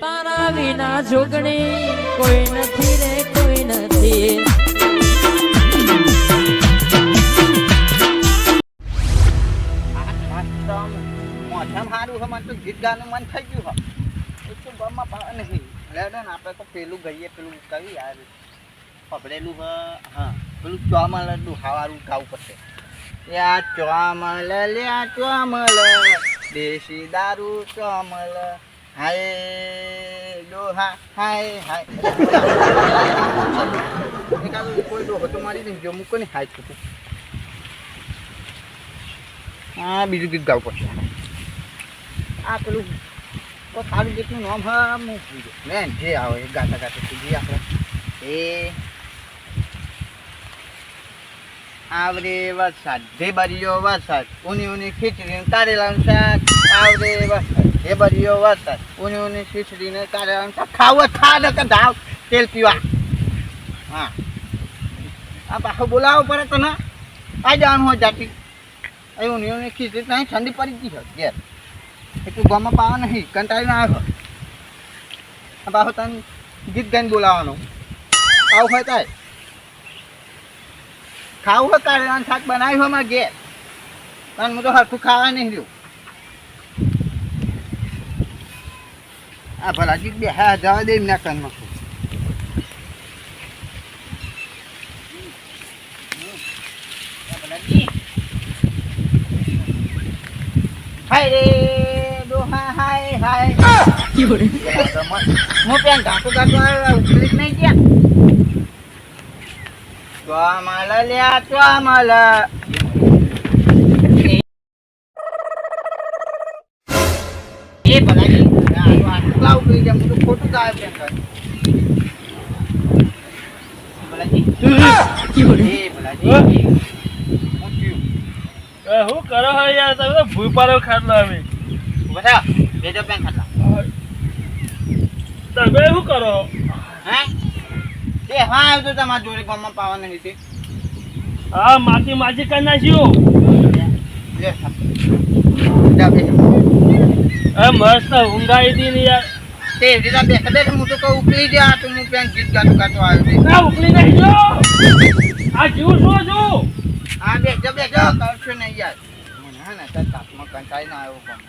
તારા વિના જોગણી કોઈ નથી રે કોઈ નથી. ગીત ગાનું મન થઈ ગયું એટલું બમાં પાવા નહીં લેડો ને આપણે તો પેલું ગઈએ પેલું કયું યાર પકડેલું હા પેલું ચોમલ દુહાવાળું ગાવું પડશે. યા ચોમલ લ્યા ચોમલ દેશી દારૂ ચોમલ હાય ડોહા હાય હાય કોઈ ડોહો તો મારી નહીં જો મૂકો ને હાય છું હા બીજું ગીત ગાવું પડશે. આ પેલું તો સારું ગીતનું નામ હા હું મેં જે આવે એ ગાતા ગાતા સુધી આપણે એ આવરે વરસાદ ઢેબરીયો વરસાદ ઊની ઊની ખીચડી કારેલાનું શાક આવરે વરસાદ ઢેબરીયો વરસાદ ઊની ઊની ખીચડીને કારેલાનું શાક ખાવું ખા ને કે ધાવ તેલ પીવા. હા આ પાછો બોલાવો પડે તો ના આ જવાનું હોય જાતી અહીં ઊની ઊની ખીચડી નહીં ઠંડી પડી ગઈ છે ઘેર એટલું ગામમાં પાવા નહીં કંટાળી ના આવે. પાછો તને ગીત ગાઈને બોલાવવાનું આવું હોય તાય ખાવું હોય કારેલાનું શાક બનાવ્યું હોય મારે ઘેર પણ હું તો હરખું ખાવા નહીં રહ્યું. આ ભલા ગીત બે હા જવા દે એમના કાનમાં હાય રે ડોહા હાય હાય હું પેન ગાતું ગાતું ઉકળી નહીં ગયા ચોમલ લ્યા ચોમલ એ ભલાજી આટલા ઉકળી જાય હું તો ખોટું ગાય પેન કર ભલાજી એ ભલાજી હું કરો હે યાર તમે ભૂઈ પાડો ખાટલો અમે બધા બેજો પેન ખાટલા તમે શું કરો હે તે હા આવ્યો તો તમારા જોડે ગામમાં પાવા નહીં તે હા માટી માજી કરી નાખ્યું મસ્ત ઊંઘાઈ હતી ને યાર તે રીતા બેઠા બેઠા હું તો કહું ઉકળી જા તો હું પેન ગીત ગાતો ગાતો આવ્યો ના ઉકલી નહીં જો આ જીવ શું છું હા બેઠો બેઠો કરશો નહીં યાર મને હે ને તાર તાપમાં કંટાઈ ના આવ્યો પણ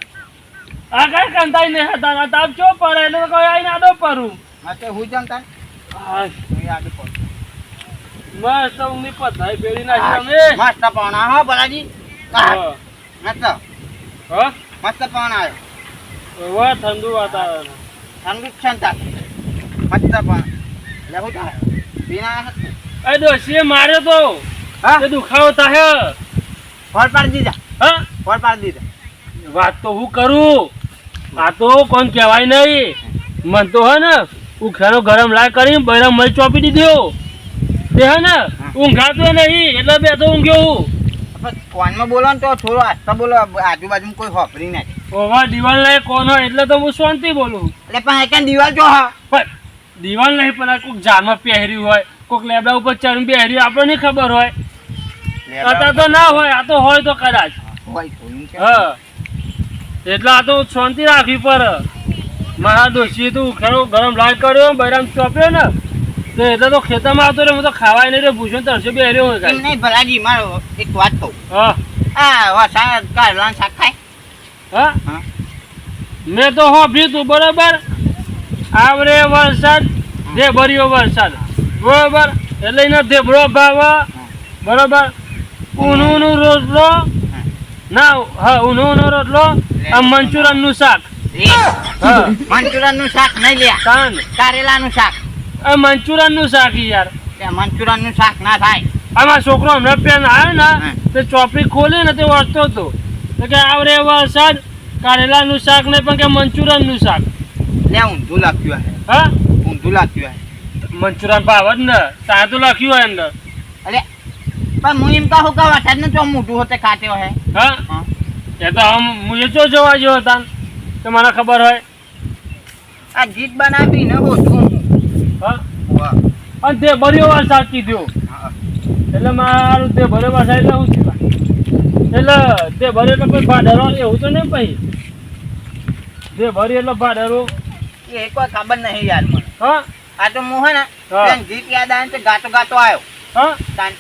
આ કઈ કંટાઈ નહીં હતા તાપ ચો પડે એટલે કોઈ આઈને આડો પરું હા તે હું જમતા હા હું યાદ પડું મસ્ત ઊંઘની પથાઈ બેડી નાખી અમે મસ્ત પવન હો ભલાજી મસ્ત હા મસ્ત પવન આવ્યો વાહ ઠંડુ વાતાવરણ ઠંડુ ક્ષમતા મસ્ત પવન લેવું થાય પીના એ દોશીએ માર્યો તો હા તે દુખાવો થાય ફળ પાડી દીધા હા ફળ પાડી દીધા વાત તો હું કરું આ તો કોણ કહેવાય નહીં મન તો હે ને ઉખાનો ગરમ લાય કરી બૈરા મરી ચોપી દીધો તે હે ને ઊંઘાતો નહીં એટલે બે તો ઊંઘ્યો હું કોનમાં બોલો ને તો થોડો આસ્તા બોલો આજુબાજુ કોઈ હોપરી નથી ઓવા દિવાલ નહીં કોણ હોય એટલે તો હું શાંતિ બોલું એટલે પણ એક દિવાલ જો હા પણ દિવાલ નહીં પણ કોઈક જાનમાં પહેર્યું હોય કોઈક લેબડા ઉપર ચરણ પહેર્યું આપણને નહીં ખબર હોય અત્યારે તો ના હોય આ તો હોય તો કદાચ હા એટલે આ તો શાંતિ રાખવી પડે મારા દોશીએ તો ઉખાડો ગરમ લાય કર્યો બૈરામ ચોપ્યો ને તો એટલે તો ખેતરમાં આવતો રે હું તો ખાવાય નહીં રે ભૂષણ તરસે બેહર્યો હોય નહીં ભલાજી મારો એક વાત કહું હા આ વરસાદ કાઢવાનું શાક ખાય હા મેં તો હોભ્યું તું બરોબર આવરે વરસાદ ઢેબરીયો વરસાદ બરોબર એટલે એને ઢેબરો ભાવ બરોબર ઊનું રોટલો ના હા ઊનું રોટલો આ મંચુરિયન નું શાક મંચુરિયન નું શાક નહીં લ્યા તાન કારેલા નું શાક આ મંચુરિયન નું શાક યાર મંચુરિયન નું શાક ના થાય આમાં છોકરો હમણાં પેન આવ્યો ને તે ચોપડી ખોલી ને તે વાંચતો હતો તો કે આવરે વરસાદ કારેલા નું શાક નહીં પણ કે મંચુરિયન નું શાક લે ઊંધું લખ્યું હે હા ઊંધું લખ્યું હે મંચુરિયન ભાવ જ ને સાદું લખ્યું હોય અંદર અરે પણ હું એમ કહું કે વરસાદ નું ચો મોટું હોતે ખાત્યો હે હા એ તો આમ મુજે ચો જોવા જેવો હતા તો મને ખબર હોય આ ગીત બનાવી ને ઓછું હા અને તે બર્યો વરસાદ કીધું એટલે મારું તે બર્યો વરસાદ એટલે શું થયું એટલે તે ભર્યો એટલે પછી ભાડરો એવું તો નહીં પછી જે ભરી એટલે ભાડરો એ કોઈ ખબર નહીં યાર મને. હા આ તો હું હે ને હા. પેલું ગીત યાદ આવે ને તો ગાતો ગાતો આવ્યો. હા તાન-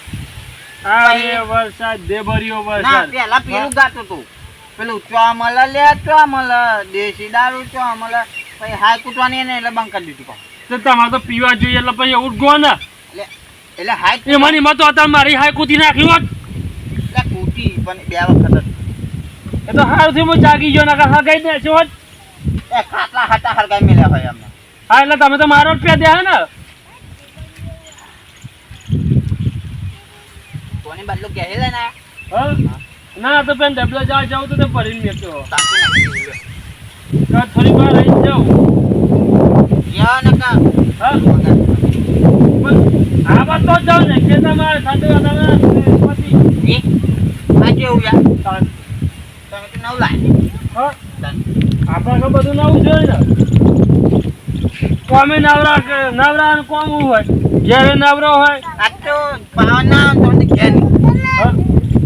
અરે વરસાદ દેબરિયો ના વરસાદ પેલા પેલું ગાતું તું પેલું ચોમલ લે ચોમલ દેશી દારૂ ચોમલ પછી હાય કૂટવાની ને એટલે બંધ કરી દીધું કહું. તો તમારે તો પીવા જોઈએ એટલે પછી એવું જ ગો ને એટલે હાય એમાં એમાં તો અત્યારે મારી હાય કૂદી નાખી હોત એટલે કૂટી પણ 2 વખત જ. એ તો હારથી હું જાગી ગયો નકર હગાઈ દે છો એ ખાટલા હાટા હરગાઈ મેલ્યા હોય અમને. હા એટલે તમે તો મારો જ પે દે ને કોની બદલો કહે લે ને હા ના તો પેન ડબલા જવા જાવ તો તે ભરીને મેક્યો તાકી નાખી કાં થોડી વાર રહી જાઉં યા નકા હા પણ આ વાત તો જાવ ને કે તમારે ઠંડી વાતાવરણ પછી એ આ કેવું યાર તાન. તમે તો નવ લાય હા તાન. આપણે તો બધું નવું જોઈએ ને કોમે નવરા ને કોમ હોય જ્યારે નવરો હોય આ તો પાવના તો ઘેર હા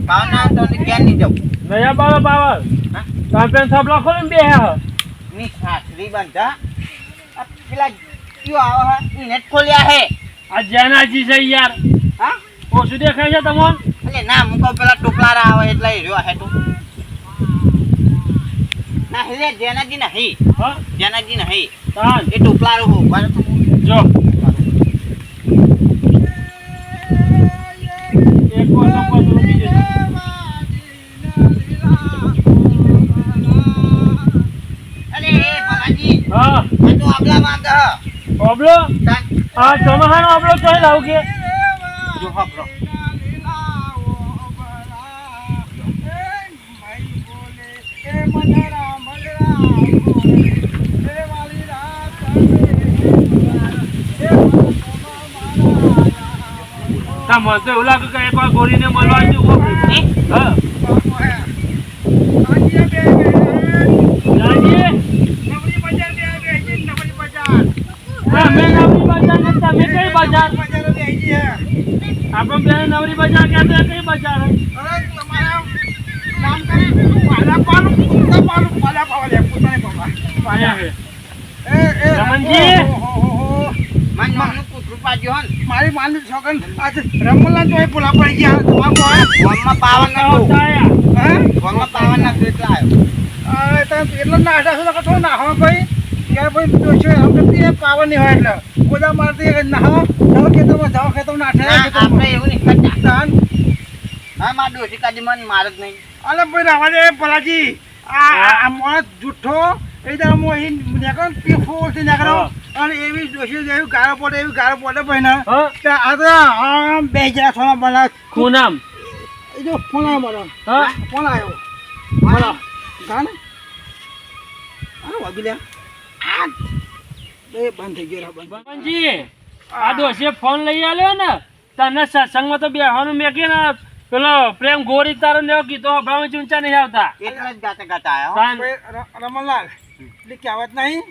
પાવના તો ઘેર નહીં જવું. નયા બાવા બાવા હા તમે પેન થાપલા ખોલીને બે હા ની સાસરી બંધા આ પેલા કયો આવો હે ઈને જ ખોલ્યા હે. આ જેનાજી છે યાર હા ઓછું દેખાય છે તમને એટલે ના હું કહું પેલા ટોપલારા આવે એટલે એ રહ્યો હે તું ના હેલે જેનાજી નહીં હા જેનાજી નહીં તાન એ ટોપલારો હો બરાબર જો એક વાર નંબર રૂકી જજો અરે એ બાલાજી હા આ તો આપલા માંગે હ ઓબલો તાન આ ચોમાહાનો ઓબલો કઈ લાવ કે જો હબરો તા મને તો એવું લાગે કે એકવાર ગોરીને મળવા જેવું હા રાજી હા મેં નવરી બજાર ને તમે કઈ બજાર આપણે બે નવરી બજાર કહેતો કઈ બજાર રમણજી મન મન કૂતરું પાડ્યો હન મારી માની છોકન આજે રમલા તો એ ભૂલા પડી ગયા ગોમમાં પાવન ના આવતા ગોમમાં પાવન ના કેટલા આવ્યો આ તમે એટલો નાડા છો તો ના હો ભાઈ કે ભાઈ તો છે આપણે પાવર નહીં હોય એટલે ગોદા મારતી ના જાવ ખેતરમાં ના નાઠે આપણે એવું નહીં કરતા તાન હા માર ડોસી કાજી મન માર જ નહીં અલે ભાઈ રાવા દે ભલાજી આ મોત જુઠ્ઠો એ તો મો અહીં નેકન પીફો થી નેકરો અને એવી દોશી જેવી ગાળો પડે ભાઈ ના હા આ તો આમ બે જરા સોના બના ખૂનામ એ જો ફોન આવ્યો મારો હા ફોન આવ્યો મારો ગાને આ વાગી લે આ બે બંધ થઈ ગયો બંધ રમણજી આ દોશીએ ફોન લઈ આલ્યો ને તને સત્સંગમાં તો બેહવાનું મેકી ને પેલો પ્રેમ ગોરી તારો લેવો કીધો હમણાં ઊંચા નહીં આવતા એટલે જ ગાતા ગાતા આવ્યો તાન. રમણલાલ એટલે કહેવત નહીં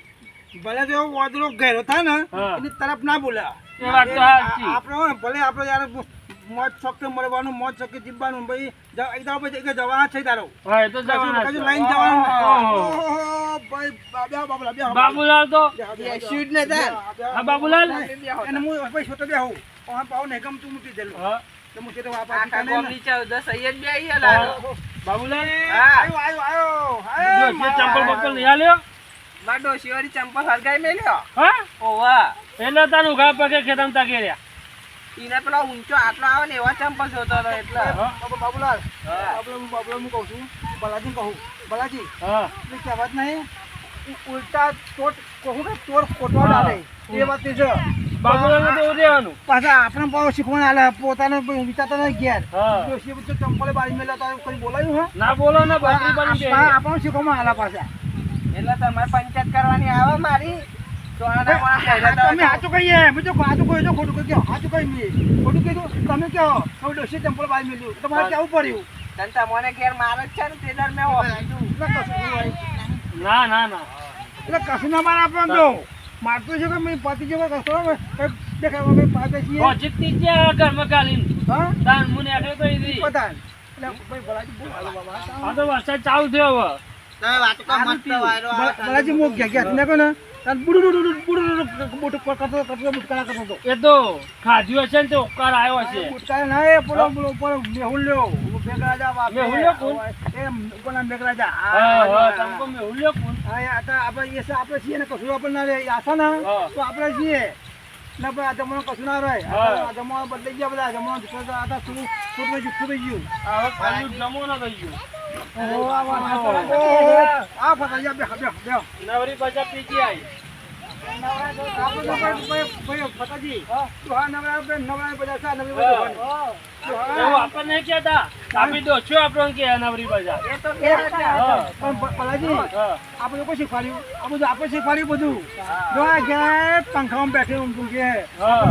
ભલે તો વાદળો ઘેરો થાય ને હા. એની તરફ ના બોલે એ વાત તો સાચી. આપણે હોય ને, ભલે આપણે યાર મોજ શોખે મળવાનું મોજ શોખે જીવવાનું ભાઈ એકદમ પછી જવાના છે તારો હા એ તો જવાના કશું છે. લાઈન જવાનું ઓહો. ઓહો, ભાઈ બાબલા બે બાબુલાલ તો શૂટ ને તાર હા બાબુલાલ એને હું ભાઈ છોટો બે હું પાવ ને ગમતું મૂકી દેલું હા તો હું છોટો વાપા બાબુલાલ આયો આયો આયો દોશીએ ચંપલ બપલ નહીં આલ્યો ચંપલ હરગાઈ મેલ્યો હા ઓવા એટલે તારું ઉઘા પગે ખેતમ તાકે રહ્યા ઈને પેલા ઊંચો આટલો આવે ને એવા ચંપલ જોતો હતો એટલે બાબુલાલ બાબુલાલ હું કહું છું બાલાજી કહું બાલાજી હા એ કહેવત નહીં ઉલટા ચોર ખોટવા ડાલે એ વાત છે બાબુલાલ તો રહેવાનું પાછા આપણે પાવ શીખવાનું આલે પોતાને વિચારતા નહીં ઘેર હા ડોશીએ બધું ચંપલે બાળી મેલા તારે કોઈ બોલાયું હે ના બોલો ને બાકરી બની બે આપણને શીખવામાં આલા પાછા એટલે તમારે પંચાયત કરવાની આવે મારી તો આના કોણા તમે હાચું કહીએ હું તો હાચું કહ્યું તો ખોટું કહ્યું હાચું કહી મેં ખોટું કીધું તમે કહો હવે ડોશીએ ચંપલ બાળી મેલ્યું તમારે કેવું પડ્યું તને તમને ઘેર માર જ છે ને તે દર મેં હોપીધું એટલે કશું નહીં હોય. ના ના ના એટલે કશું ના મારે આપણે જો મારતું છે કે મેં પતિ જેવો કશો દેખાય અમે પાતે છીએ પોજીટી છે ઘરમાં કાલીન હા તાન મુને આખરે તો ઈદી પતા એટલે ભાઈ બલાજી બહુ હાલો બાબા આ તો વરસાદ ચાલુ થયો હવે તમે વાત કો મસ્ત વાયરો આવે બલાજી મો ગયા ગયા ને કોને તાન મોટું કરતો બુટકારા કરતો હતો. એ તો ખાધ્યું હશે ને તો ઉપકાર આવ્યો હશે. બુટકારા ના એ પેલો મેહુલ્યો મેઘરાજા મેહુલ્યો કોણ? એ કોના મેઘરાજા હા તમે કહો મેહુલ્યો કોણ? આપણે છીએ ને કશું આપણે ના રે આશા ને હા. તો આપણે છીએ ને પણ આ જમાનો કશું ના રહે. હા. આ જમાનો બદલાઈ ગયા બધા જમાનો આ છૂટું થઈ ગયું. હવે ખાલી જમવાનો થઈ ગયો. આ ફસાઈ બે નવરી બજા પીજી આવી. ફટાજી તું હા નવરા બધા સા નવરી હા. બધા એવું આપણને નહીં કહેતા. કાપી દો છો આપણને કે નવરી બજા. એ તો કહેતા હા. પણ પલાજી હા. આપણે લોકો શીખવાડ્યું આ બધું આપણે શીખવાડ્યું બધું. જો આ ઘેર પંખામાં બેઠે ઊંઘું કે હા.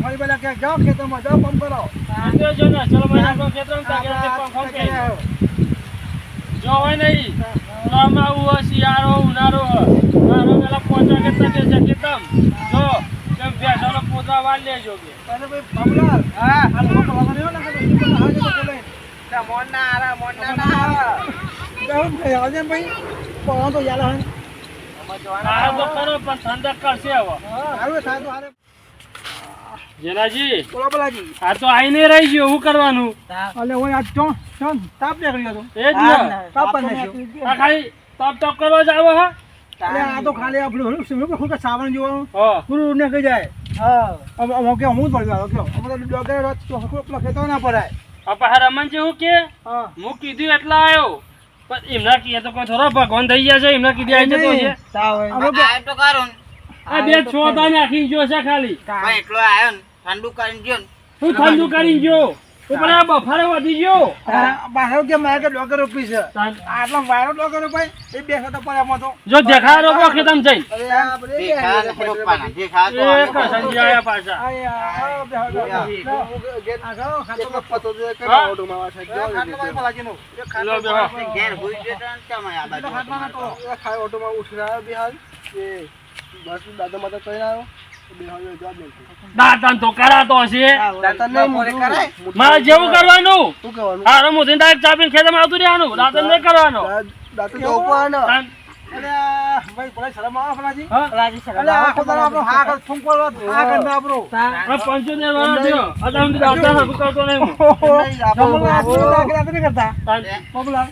ફરી બધા કે જાઓ ખેતરમાં જાઓ પંપ કરો. આંધ્યો છો ને ચલો ભાઈ આપણો ખેતરમાં તાકે પંખો કે જો હોય નહીં ઉનાળામાં આવું હોય શિયાળો ઉનાળો હોય મારો પેલા પોચા કરતા કે છે કે તમ જો કેમ ભેંસોનો પોતા વાળ લેજો કે અરે ભાઈ બાબુલાલ હા આ લોકો વગાડ્યો ને કે ઈ બધા હાજે તો બોલે મોરના આરા મોરના આરા કેવું ભાઈ આજે ભાઈ પણ તો યાર હન આ તો કરો પણ ઠંડક કરશે હવે હારું થાય તો હારે જેનાજી બોલો બલાજી આ તો આઈને રહી ગયો શું કરવાનું અલે ઓય આ ચો તાપ નીકળ્યો તો એ જ ને તાપ પણ નાખ્યો આ ખાલી ટપ કરવા જ આવો હા અલે આ તો ખાલી આપણું શું કે સાવણ જોવાનું હા પૂરું ને કહી જાય હા અમે કે હું પડ્યો કે અમે તો ડોગે રોજ તો હકો પેલો ખેતો ના પડાય આ પાછા રમણજી હું કે હા હું કીધું એટલા આવ્યો પણ એમના કીએ તો કોઈ થોડો ભગવાન થઈ ગયા છે એમના કીધી આવી જતો છે આ તો કરું આ બે છોતા નાખી ગયો છે ખાલી પણ એટલો આવ્યો ને ઠંડુ કરીને ગયો ને હું ઠંડુ કરીને ગયો ઉપર આ બફારો વધી ગયો બહાર કે મારે કે ડોગર રોપી છે તાન આટલા વાયરો ડોગર રોપાય એ બે ખાતા પડે એમાં તો જો દેખાય રોકો ખેતમ જઈ અરે આ બધે દેખા ને રોપવાના દેખા તો એ કસંજી આયા પાછા લો બેહો. ઘેર હોઈ જતો ને તમે આ બાજુ દાંતન તો કરાતો હશે બપોરે કરાય મારે જેવું કરવાનું હારો મોદી ડાયરેક્ટ ચાપીને ખેતરમાં આવતું રહેવાનું દાંતન નહીં કરવાનો તાન. આ 75 વાળો થયો. આ તો હું દાંતન હરખું કરતો નહીં હું. તાન.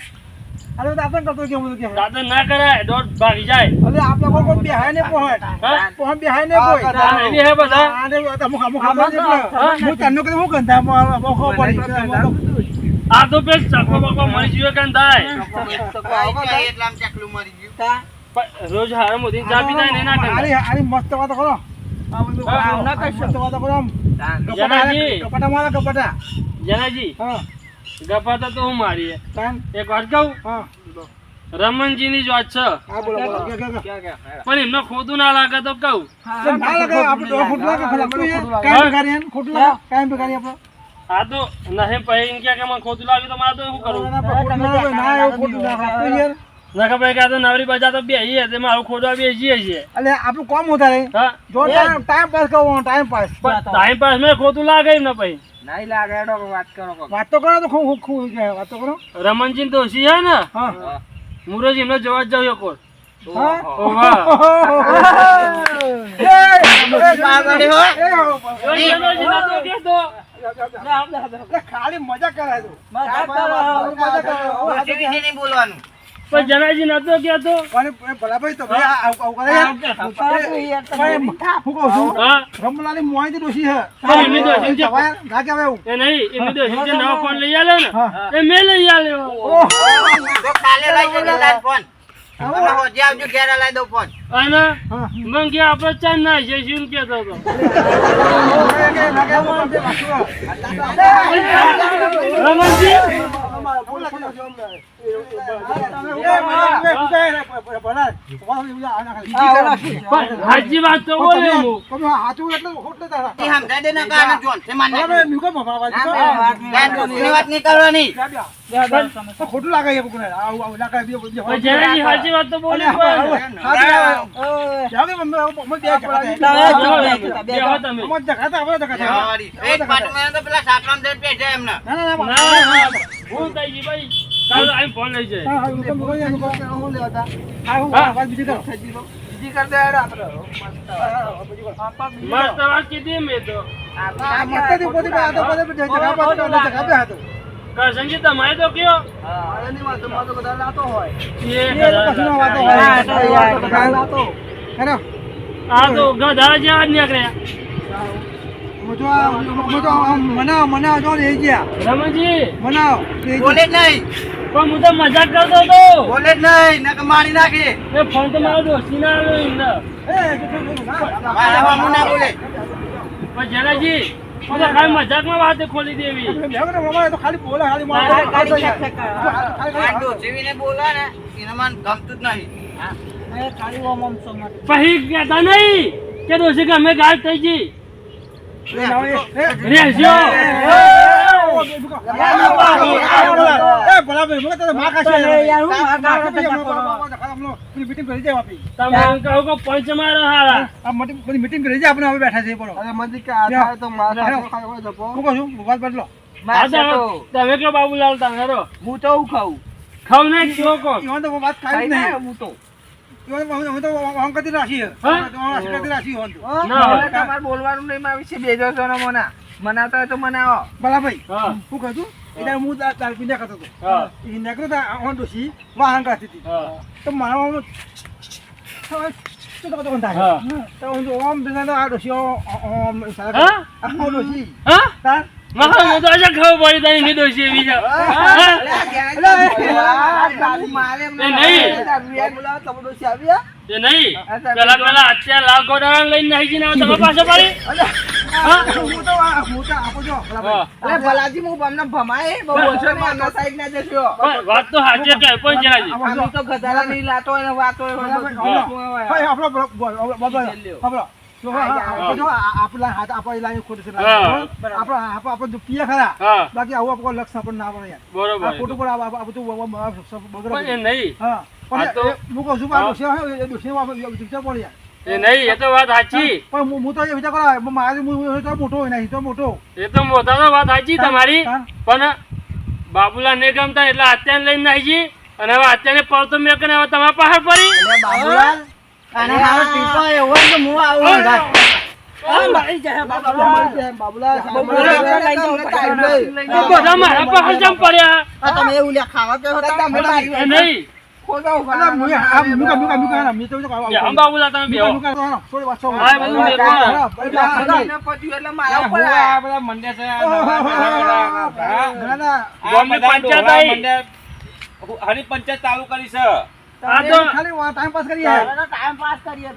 દાંતન ના કરાય દોઢ ભાગી જાય તાન એની હે બધા આ તો પેલ ચકો બકો મરી ગયો કે થાય તો કોઈ જાય એટલે આમ ચકલું મરી ગયું પણ રોજ હારો મોદી ચા પીતા ને ના કરતા મસ્ત વાતો કરો મસ્ત વાતો કરો જનાજી કપટા મારો કપટા જનાજી હા ગપાતા તો હું મારી તાન એક વાત કહું હા રમણજીની જ વાત છે હા બોલો બોલો પણ એમને ખોટું ના લાગે તો કહું ના લાગે આપણે તો ખોટું લાગે કાંઈ ભિખારી ખોટું લાગે કાંઈ ભિખારી આપણે આ તો નહીં પછી એમ કે મને ખોટું લાગ્યું તો મારે તો શું કરવું ના એવું ખોટું ના આપતું યાર ના ખબર કે આ તો નવરી બજા તો બેહીએ તે મારું ખોટું બેસીએ છીએ એટલે આપણું કોમ હોતા રે હા જો ટાઈમ પાસ કરવો ટાઈમ પાસ ટાઈમ પાસ મેં ખોટું લાગે એમ ને પછી નહીં લાગે એડો વાત કરો વાત તો કરો તો ખૂબ વાત તો કરો રમણજી દોશી છે ને હા મુરજ એમને જવા જ જાવ કોર હા ઓવા ખાલી મજા કરાય તો નહીં બોલવાનું પણ જનાજી નતો કેતો ભલા ભાઈ તો હું કહું છું હા રમલાની મોંથી ડોશી છે પણ એમની ડોશી છે. ના કહેવાય એવું એ નહીં એમની દોશી જે નવો ફોન લઈ આલે ને હા. એ મેં લઈ આલ્યો તો કાલે લઈ જજો તાર ફોન તમે હોજે આવજો ઘેર લઈ દો ફોન અને હા. મન કે આપણે ચાંદ ના જઈશું કેતો હતો રમણજી પણ હાજી વાત તો બોલે હું એ સમજાય દે ને કાને જોન તે મને વાત નહીં કરવાની ખોટું લાગે પણ જનાજી હાજી વાત તો બોલે પણ બેહો તમે એક પાટું મેં તો પેલા સાપરામ જઈને પેટે એમને ના ભૂલ થઈ ગઈ ભાઈ ચાલો આઈ ફોન લઈ જાય બીજી કરી દે હેડો આપણે મસ્ત વાત કીધી મેં તો મસ્તથી પોતે આ તો બધે જગા પર જગા પે હતો કરશનજી તમારે તો કયો એની વાતમાં તો બધા લાતો હોય એ કશું વાતો હોય લાતો હેનો આ તો ગધા જેવા જ નીકળ્યા મનાવ જો લઈ ગયા રમણજી મનાવ બોલે જ નહીં પણ હું તો મજાક કરતો હતો બોલે જ નહીં નકર મારી નાખી એ ફોન તો મારો દોસ્તી ના આવ્યો એમને મારા મામું ના બોલે પણ જેનાજી હું તો ખાલી મજાકમાં વાત ખોલી દેવી ખાલી બોલે ખાલી આ ડોસીને બોલે ને એને મને ગમતું જ નહીં પછી કહેતા નહીં કે દોસ્તી ગમે ગાળ થઈ ગઈ રેજો મીટિંગ કરી જાય આપી તમે કહો કે પંચ મારો હારા મીટિંગ કરી જાય આપણે હવે બેઠા છે પડો હું કહું છું વાત બદલો તમે કે બાબુલાલ તમે હેરો હું તો હું ખાઉં ખાવ ને જો કો ઈવન તો વાત ખાઈ નહીં હું તો હું તો અંકતી રાશી રાશી ના હોય. તમારે બોલવાનું નહીં મારી વિશે બેજો છો ને મનાતો હોય તો મનાવો બરાભાઈ હા હું કહું છું એટલે હું દાળ પીને કરતો હતો હા એ નીકળ્યો તો આ ડોસી વાહન કરતી હતી હા તો મારા શું તો થાય હા. તો હું ઓમ બેસા તો આ ડોસી હા? ડોસી હા તાર મારા હું તો આજે ખબર પડી તને ની દોશી એવી છે હા? એ નહીં પેલા અત્યારે લાલ ગોડાળા લઈને નાહી જઈને આવે તમે પાસે પડી હું તો આપો છો હા. ભલાજી હું તમને ભમાય બહુ ઓછો ને આના સાઈડ ના જશો પણ વાત તો સાચી કહે પણ જેનાજી આમ તો ગધાડા નહીં લાતો હોય ને વાતો હોય ભાઈ આપણો આપણો આપણા હાથ આપણા લાઈન ખોટું છે હા. આપણે પિયા ખરા હા બાકી આવું આપણો લક્ષ આપણને ના પડે યાર બરોબર આ ખોટું પણ આ બધું પણ એ નહીં હા આ તો- પણ હું કહું છું આ ડોસી વિચાર પડે યાર એ નહીં એ તો વાત સાચી પણ હું તો એ વિચાર કરો મારે હું તો મોટો હોય નહીં તો મોટો એ તો મોટા તો વાત સાચી તમારી હા. પણ બાબુલા ને ગમતા એટલે અત્યારે લઈને નાહી જી અને હવે અત્યારે પડતો મેં કે હવે તમારા પહાડ પડી બાબુલાલ અને હારો ટીપો એવો હોય તો હું આવું બધા મારા પહાડ જમ પડ્યા તમે એવું લ્યા ખાવા કે એ નહીં આમ બાબુલા તમે બેહો હા, બધું મેકો. ગામની પંચાયત આવી. હરી પંચાયત ચાલુ કરી છે આ તો ટાઈમ પાસ કરીએ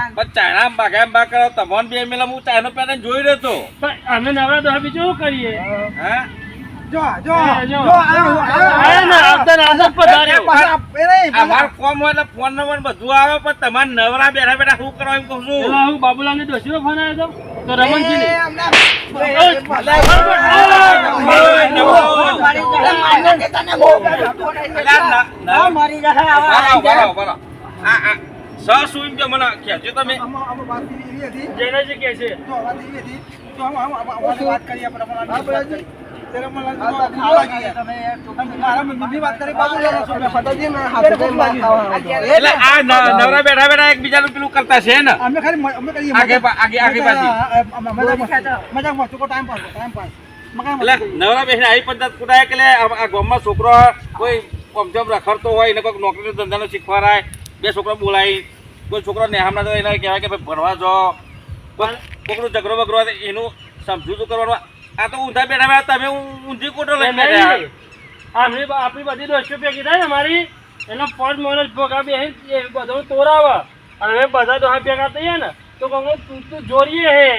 પણ ચાઇના બાગામ બા કરો તમને બે મેલા હું ચાઇનો પેટર્ન જોઈ રહ્યો હતો પણ અમે નવરા તો બીજું શું કરીએ હા જો આયા ને, આવતા પધાર્યો. અમાર કોમ હોય એટલે ફોન નંબર બધું આવે પણ તમારે નવરા બેઠા બેઠા શું કરવા એમ કહું છું પેલા હું બાબુલાલની ડોશીનો ફોન આવ્યો હતો તો રમણજીની. શું કે મને ખેંચો તમે જેનાજી કહે છે વાત કરીએ એટલે આ નવરા બેઠા બેઠા એકબીજાનું પેલું કરતા છે ને અમે ખાલી અમે કરીએ આગે આગે પાછી મજાક ટાઈમ પાસ એટલે નવરા બેસીને આવી પદ્ધત કુટાય કે આ ગામમાં છોકરો કોઈ કમજમ રખડતો હોય એને કોઈ નોકરીનો ધંધાનો શીખવાડાય બે છોકરો બોલાય કોઈ છોકરો નેહામના તો એને કહેવાય કે ભાઈ ભણવા જાઓ કોઈ છોકરો ઝઘડો બગડો હોય તો એનું સમજૂતું કરવાનું આ તો ઊંધા બેઠા બેઠા તમે ઊંધી કોટો લઈને બેઠા આપણી બધી દોસ્તો ભેગી થાય ને મારી એટલે 5 માણસ ભોગા બે બધું તોરાવે અને અમે બધા દોહા ભેગા થઈએ ને તો કહું તું જોરીએ હે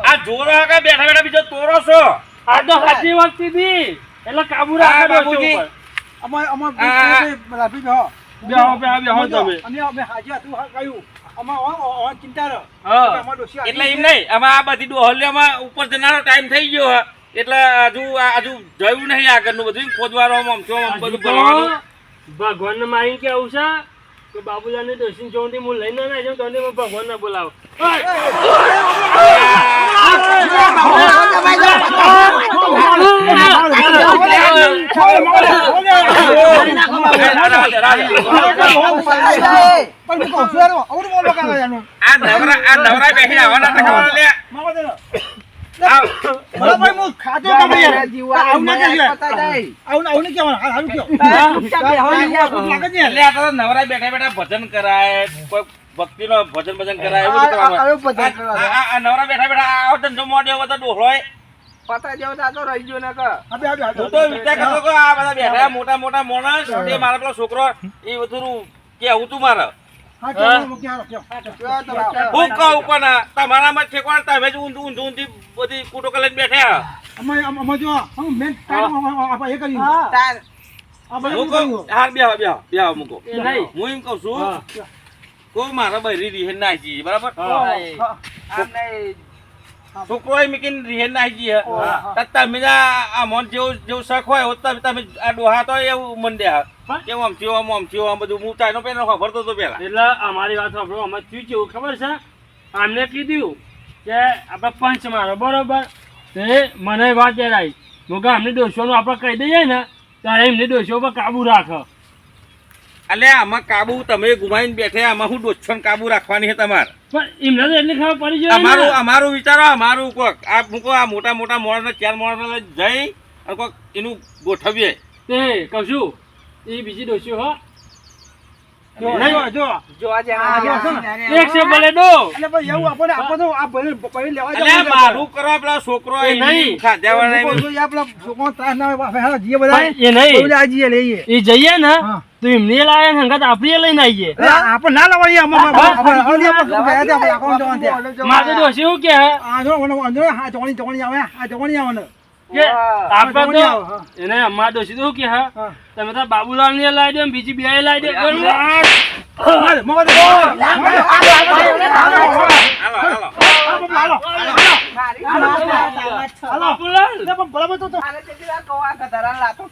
આ જોરો આગળ બેઠા બેઠા બીજો તોરો છો આ તો સાચી વાત કીધી એટલે કાબુ રાખે હા, દોસ્તો બાબુજી. ઉપર. ચિંતા હા. એટલે એમ નહીં આમાં આ બધી ડોહલીઓમાં ઉપર જનારો ટાઈમ થઈ ગયો હે. એટલે હજુ જોયું નહીં આગળનું બધું ખોદવાનું આમ બધું ભરવાનું ભગવાન ને મારી કે આવું છે કે બાબુલાલ ની દોશી જોડથી હું લઈને ના જાઉં તો ભગવાન ને બોલાવો નવરા બેસીને આવા નાટક કરવાના લે. એટલે આ તો નવરા બેઠા બેઠા ભજન કરાય, કોઈ ભક્તિનો ભજન કરાય, એવું બધું કરવાનું. આ નવરા બેઠા બેઠા આવો ધંધો મોડ્યો હોય તો ડોહળોય. પતા જેવો તો રહી ગયો ને કે હું તો વિચાર કરતો કે આ બધા બેઠા મોટા મોટા માણસ, તે મારા પેલો છોકરો એ બધું કેવું તું મારે. હું કહું પણ તમારામાં ઠેકવાડ તમે જ ઊંધી બધી કુટો લઈને બેઠા. હું કહું હાર બેહો મૂકો. એ નહીં. હું એમ કહું છું કોઈ મારા બૈરી રિહેન નાખી બરાબર, છોકરો એ મીકીને રિહેન નાખી તમે આ મન જેવું શક હોય તમે આ ડોહા તો એવું મન દે કેવું આમ થયું આમ બધું હું ચાઈનો પેલો ખબરતો હતો પેલા. એટલે અમારી વાત સાંભળો, અમે શું કેવું ખબર છે, આમને કીધું કે આપણે પંચ મારો બરોબર, તે મને વાત યાદ આવી, હું કે અમને દોષોનું આપણે કહી દઈએ ને ત્યારે એમને દોષો પર કાબુ રાખો. એટલે આમાં કાબુ તમે ગુમાઈને બેઠે, આમાં હું દોષોને કાબુ રાખવાની છે તમારે. પણ એમને તો એટલી ખબર પડી જાય અમારું વિચારો, અમારું કોક આ મૂકો, આ મોટા મોટા મોણસને 4 મોણસને જઈ અને કોક એનું ગોઠવીએ. તે કહું છું એ બીજી દોષીઓ હો જોવા એક છે ભલે દો. એટલે મારું કરવા પેલા છોકરો એ નહીં. ખાધ્યાવાળા એ નહીં, એ જઈએ ને તો એમને લાવે ને હંગાત આપણે લઈને આવીએ. મારે દોષી શું કે આપણે તો એને અમારા દોષી તો શું કે તમે તો બાબુલાલ ને લાવી દો, બીજી બે લાવી દો.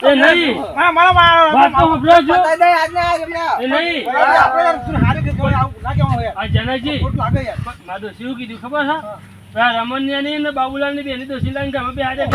એ નહીં, વાત તો સાંભળો છો. એ નહીં, આ જનકજી મારા દોષી શું કીધું ખબર છે, રમણિયા ની બાબુલાલ ની બેની દોષી લાવીને તમે બે હાજર